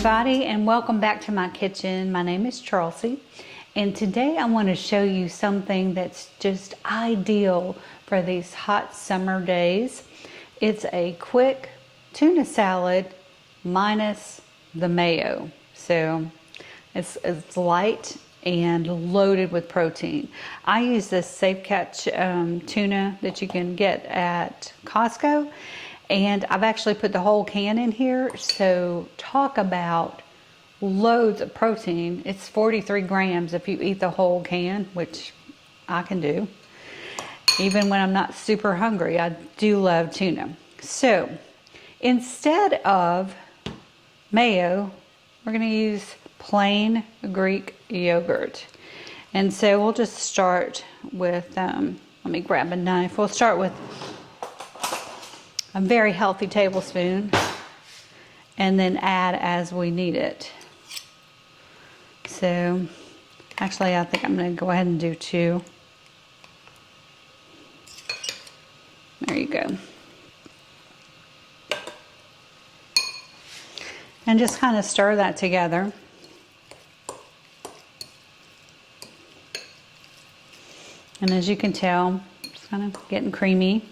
everybody, and welcome back to my kitchen. My name is Charlsie, and today I want to show you something that's just ideal for these hot summer days. It's a quick tuna salad minus the mayo. So it's light and loaded with protein. I use this safe catch tuna that you can get at Costco. And I've actually put the whole can in here, so talk about loads of protein. It's 43 grams if you eat the whole can, which I can do. Even when I'm not super hungry, I do love tuna. So instead of mayo, we're gonna use plain Greek yogurt. And so we'll just start with, let me grab a knife. We'll start with a very healthy tablespoon and then add as we need it. So actually I think I'm going to go ahead and do 2. There you go. And just kind of stir that together. And as you can tell, it's kind of getting creamy.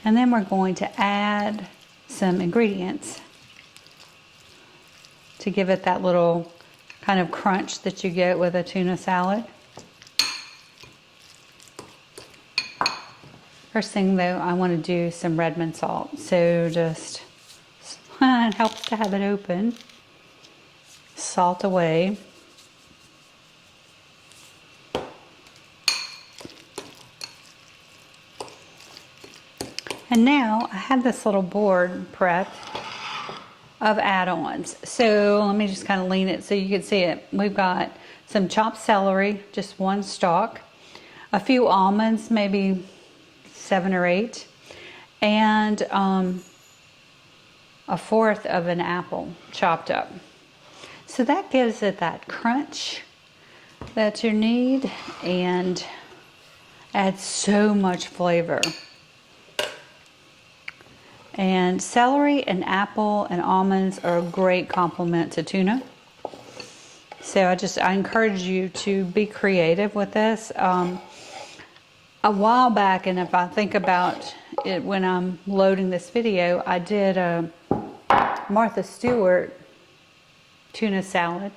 And then we're going to add some ingredients to give it that little kind of crunch that you get with a tuna salad. First thing though, I want to do some Redmond salt. So just, it helps to have it open. Salt away. And now I have this little board prepped of add-ons. So let me just kind of lean it so you can see it. We've got some chopped celery, just 1 stalk, a few almonds, maybe 7 or 8, and a 1/4 of an apple chopped up. So that gives it that crunch that you need and adds so much flavor. And celery and apple and almonds are a great complement to tuna. So I encourage you to be creative with this. A while back, and if I think about it when I'm loading this video, I did a Martha Stewart tuna salad,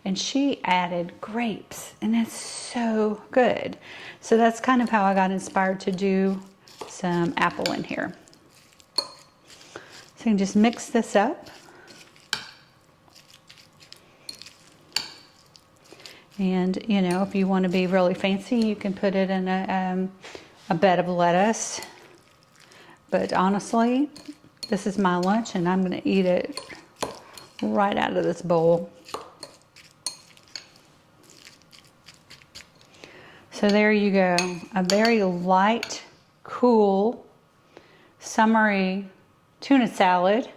and she added grapes, and it's so good. So that's kind of how I got inspired to do some apple in here. So you can just mix this up. And, you know, if you want to be really fancy, you can put it in a bed of lettuce. But honestly, this is my lunch, and I'm going to eat it right out of this bowl. So there you go. A very light, cool, summery tuna salad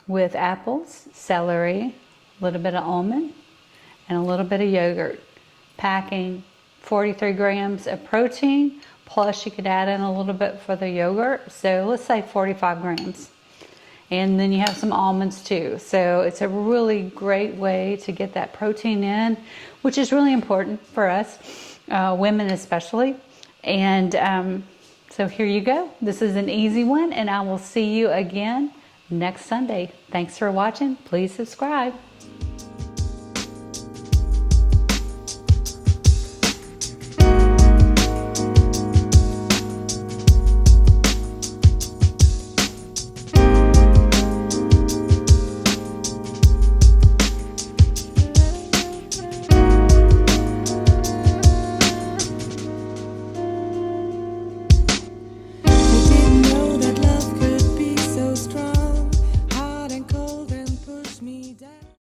with apples, celery, a little bit of almond, and a little bit of yogurt, packing 43 grams of protein, plus you could add in a little bit for the yogurt, so let's say 45 grams. And then you have some almonds too. So it's a really great way to get that protein in, which is really important for us, women especially. And so here you go. This is an easy one, and I will see you again next Sunday. Thanks for watching. Please subscribe.